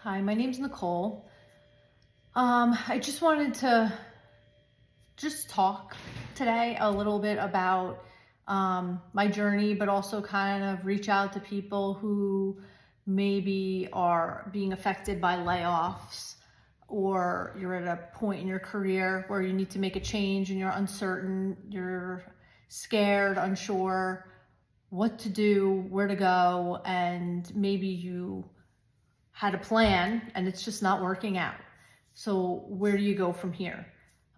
Hi, my name's Nicole. I just wanted to talk today a little bit about my journey, but also kind of reach out to people who maybe are being affected by layoffs, or you're at a point in your career where you need to make a change and you're uncertain, you're scared, unsure what to do, where to go, and maybe you had a plan and it's just not working out. So where do you go from here?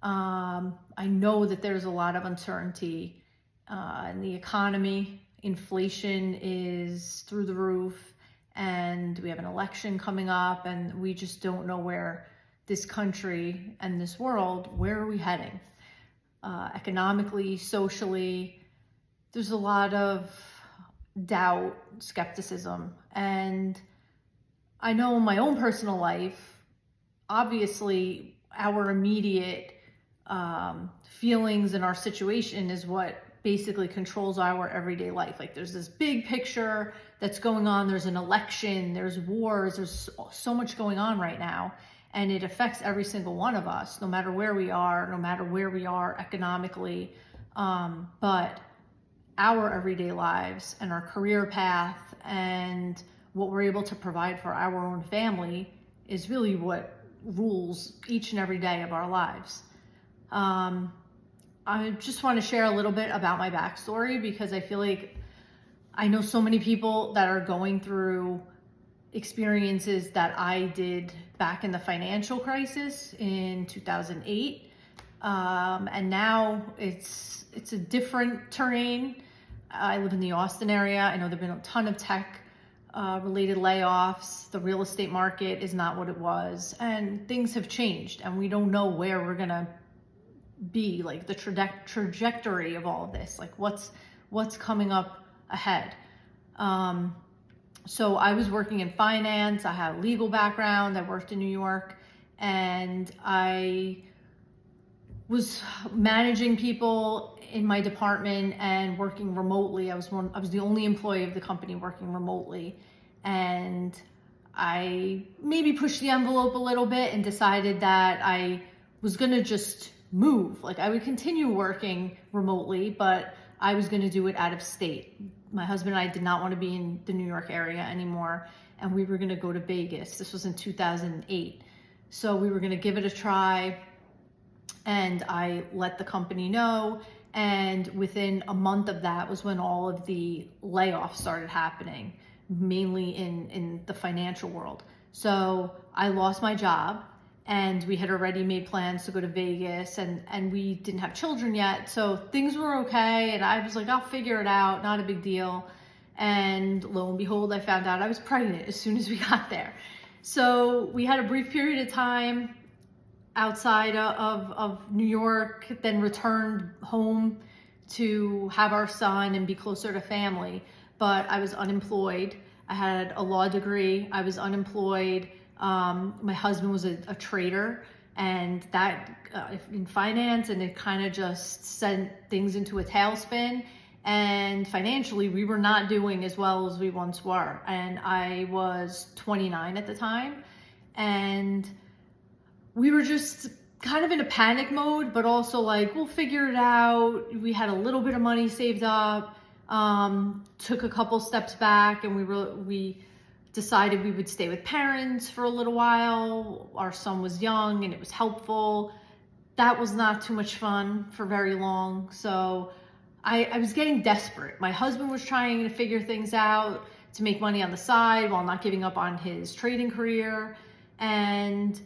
I know that there's a lot of uncertainty in the economy. Inflation is through the roof, and we have an election coming up, and we just don't know where this country and this world, where are we heading? Economically, socially, there's a lot of doubt, skepticism, and I know in my own personal life, obviously our immediate feelings and our situation is what basically controls our everyday life. Like there's this big picture that's going on. There's an election, there's wars, there's so much going on right now. And it affects every single one of us, no matter where we are, economically. But our everyday lives and our career path and what we're able to provide for our own family is really what rules each and every day of our lives. I just want to share a little bit about my backstory because I feel like I know so many people that are going through experiences that I did back in the financial crisis in 2008. And now it's a different terrain. I live in the Austin area. I know there've been a ton of tech related layoffs. The real estate market is not what it was, and things have changed, and we don't know where we're gonna be, like the trajectory of all of this, like what's coming up ahead. So I was working in finance. I had a legal background. I worked in New York, and I was managing people in my department and working remotely. I was the only employee of the company working remotely, and I maybe pushed the envelope a little bit and decided that I was gonna just move. Like I would continue working remotely, but I was gonna do it out of state. My husband and I did not want to be in the New York area anymore, and we were gonna go to Vegas. This was in 2008. So we were gonna give it a try, and I let the company know. And within a month of that was when all of the layoffs started happening, mainly in the financial world. So I lost my job, and we had already made plans to go to Vegas, and we didn't have children yet. So things were okay. And I was like, I'll figure it out, not a big deal. And lo and behold, I found out I was pregnant as soon as we got there. So we had a brief period of time outside of New York, then returned home to have our son and be closer to family. But I was unemployed. I had a law degree. I was unemployed. My husband was a trader, and that in finance, and it kind of just sent things into a tailspin. And financially, we were not doing as well as we once were. And I was 29 at the time, and we were just kind of in a panic mode, but also like, we'll figure it out. We had a little bit of money saved up, took a couple steps back, and we decided we would stay with parents for a little while. Our son was young and it was helpful. That was not too much fun for very long. So I was getting desperate. My husband was trying to figure things out to make money on the side while not giving up on his trading career. And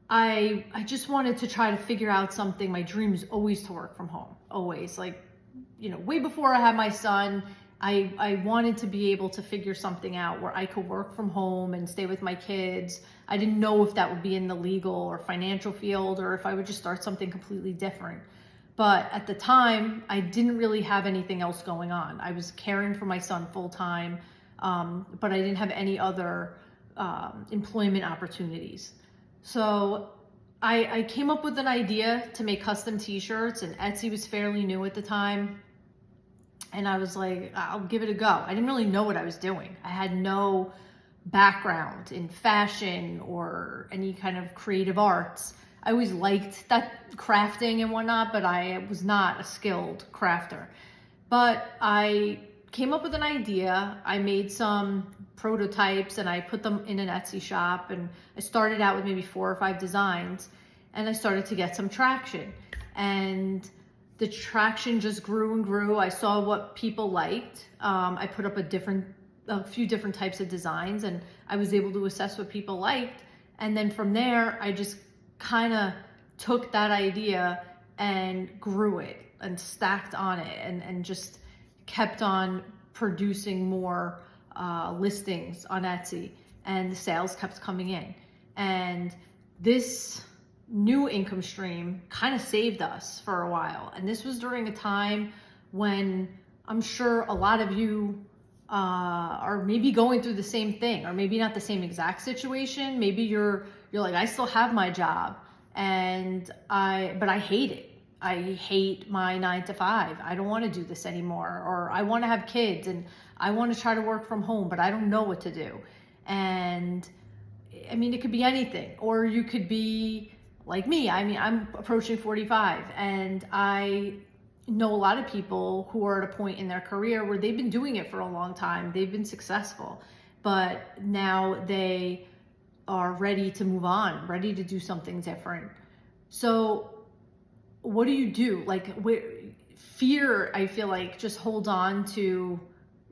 I just wanted to try to figure out something. My dream was always to work from home, always. Like, way before I had my son, I wanted to be able to figure something out where I could work from home and stay with my kids. I didn't know if that would be in the legal or financial field, or if I would just start something completely different. But at the time, I didn't really have anything else going on. I was caring for my son full time, but I didn't have any other employment opportunities. So I came up with an idea to make custom t-shirts, and Etsy was fairly new at the time. And I was like, I'll give it a go. I didn't really know what I was doing. I had no background in fashion or any kind of creative arts. I always liked that crafting and whatnot, but I was not a skilled crafter. But I came up with an idea. I made some prototypes and I put them in an Etsy shop, and I started out with maybe 4 or 5 designs, and I started to get some traction, and the traction just grew and grew. I saw what people liked. I put up a few different types of designs, and I was able to assess what people liked. And then from there, I just kind of took that idea and grew it and stacked on it, and just kept on producing more listings on Etsy, and the sales kept coming in. And this new income stream kind of saved us for a while. And this was during a time when I'm sure a lot of you are maybe going through the same thing, or maybe not the same exact situation. Maybe you're like, I still have my job, but I hate it. I hate my 9 to 5. I don't want to do this anymore. Or I want to have kids and I want to try to work from home, but I don't know what to do. And I mean, it could be anything. Or you could be like me. I mean, I'm approaching 45, and I know a lot of people who are at a point in their career where they've been doing it for a long time. They've been successful, but now they are ready to move on, ready to do something different. So what do you do? Like, fear, I feel like, just holds on to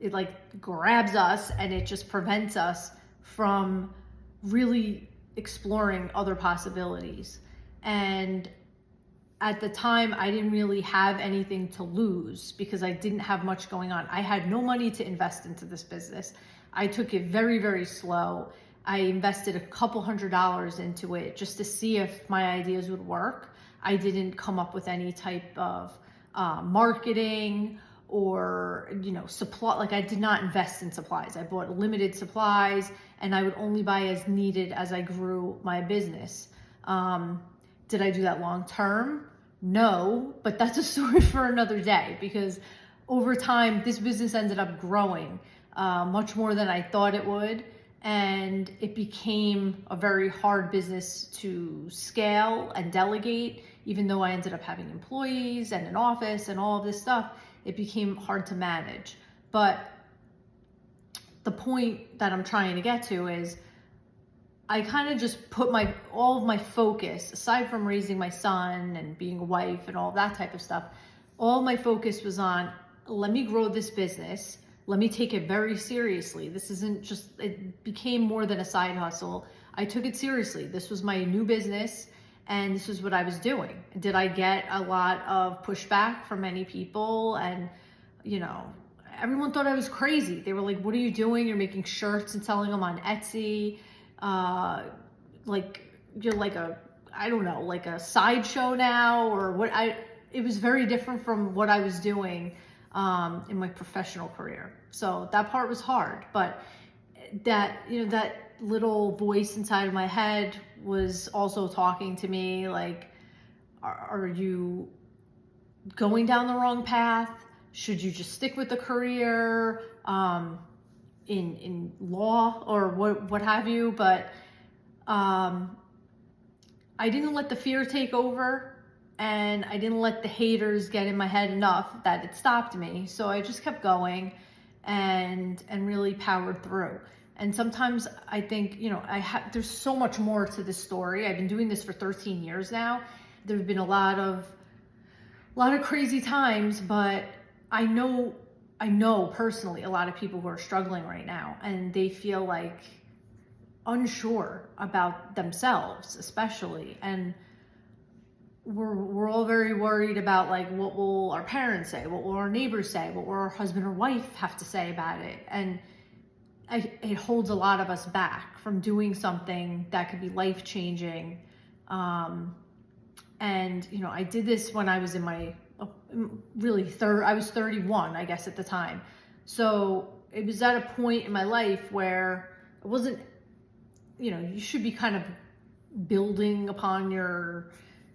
it, like grabs us, and it just prevents us from really exploring other possibilities. And at the time, I didn't really have anything to lose because I didn't have much going on. I had no money to invest into this business. I took it very, very slow. I invested a couple $100s into it just to see if my ideas would work. I didn't come up with any type of marketing or, supply. Like, I did not invest in supplies. I bought limited supplies, and I would only buy as needed as I grew my business. Did I do that long term? No, but that's a story for another day, because over time, this business ended up growing much more than I thought it would. And it became a very hard business to scale and delegate. Even though I ended up having employees and an office and all of this stuff, it became hard to manage. But the point that I'm trying to get to is, I kind of just put all of my focus, aside from raising my son and being a wife and all that type of stuff, all my focus was on, let me grow this business. Let me take it very seriously. This isn't just, it became more than a side hustle. I took it seriously. This was my new business, and this was what I was doing. Did I get a lot of pushback from many people? And, everyone thought I was crazy. They were like, what are you doing? You're making shirts and selling them on Etsy. Like, you're like like a sideshow now, or what? It was very different from what I was doing in my professional career. So that part was hard, but that little voice inside of my head was also talking to me like, are you going down the wrong path? Should you just stick with the career in law or what have you? But I didn't let the fear take over, and I didn't let the haters get in my head enough that it stopped me. So I just kept going and really powered through. And sometimes I think, there's so much more to this story. I've been doing this for 13 years now. There have been a lot of crazy times, but I know personally a lot of people who are struggling right now, and they feel like unsure about themselves, especially. And we're all very worried about, like, what will our parents say? What will our neighbors say? What will our husband or wife have to say about it? And it holds a lot of us back from doing something that could be life-changing. And, I did this when I was in my I was 31, I guess, at the time. So it was at a point in my life where it wasn't, you should be kind of building upon your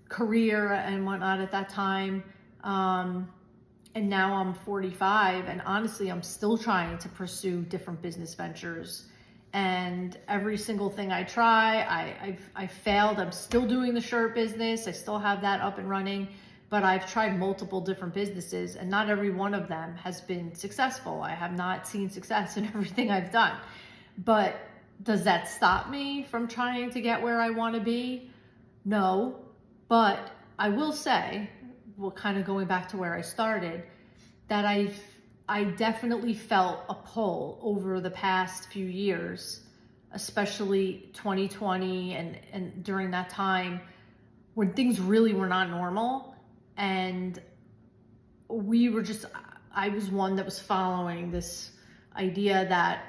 career and whatnot at that time. And now I'm 45, and honestly, I'm still trying to pursue different business ventures And every single thing I try, I failed. I'm still doing the shirt business. I still have that up and running, but I've tried multiple different businesses and not every one of them has been successful. I have not seen success in everything I've done. But does that stop me from trying to get where I want to be? No, but I will say, well, kind of going back to where I started, that I definitely felt a pull over the past few years, especially 2020 and during that time when things really were not normal. And I was one that was following this idea that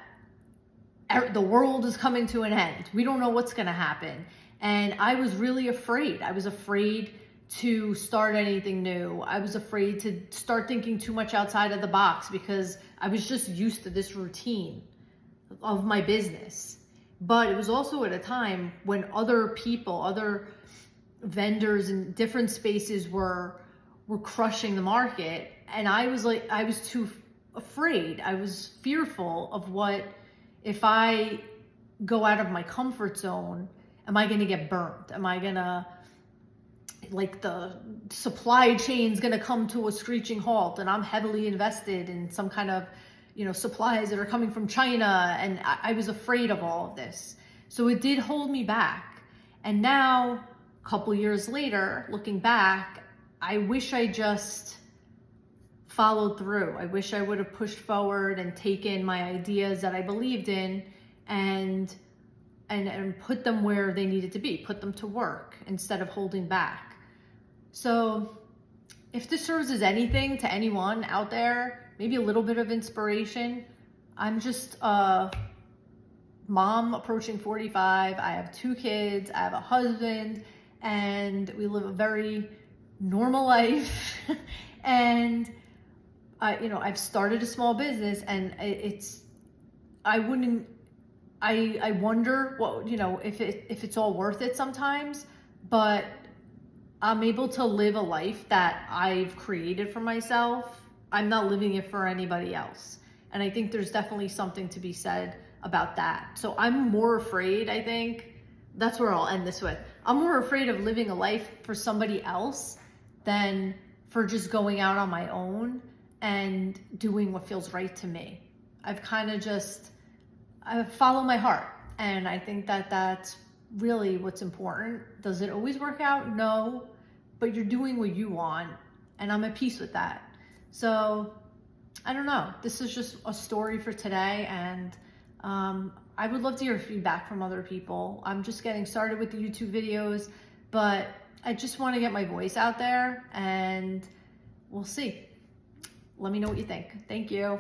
the world is coming to an end. We don't know what's going to happen. And I was really afraid. I was afraid to start anything new. I was afraid to start thinking too much outside of the box because I was just used to this routine of my business. But it was also at a time when other people, other vendors in different spaces were crushing the market. And I was too afraid. I was fearful of what, if I go out of my comfort zone, am I going to get burnt? Am I going to, like, the supply chain's going to come to a screeching halt and I'm heavily invested in some kind of, supplies that are coming from China. And I was afraid of all of this. So it did hold me back. And now, a couple years later, looking back, I wish I just followed through. I wish I would have pushed forward and taken my ideas that I believed in and put them where they needed to be, put them to work instead of holding back. So if this serves as anything to anyone out there, maybe a little bit of inspiration, I'm just a mom approaching 45. I have 2 kids, I have a husband, and we live a very normal life. And I've started a small business, and I wonder what, if it's all worth it sometimes, but I'm able to live a life that I've created for myself. I'm not living it for anybody else. And I think there's definitely something to be said about that. So I'm more afraid, I think, that's where I'll end this with. I'm more afraid of living a life for somebody else than for just going out on my own and doing what feels right to me. I've kind of I follow my heart. And I think that that's really what's important. Does it always work out? No, but you're doing what you want. And I'm at peace with that. So I don't know. This is just a story for today. And I would love to hear feedback from other people. I'm just getting started with the YouTube videos, but I just want to get my voice out there, and we'll see. Let me know what you think. Thank you.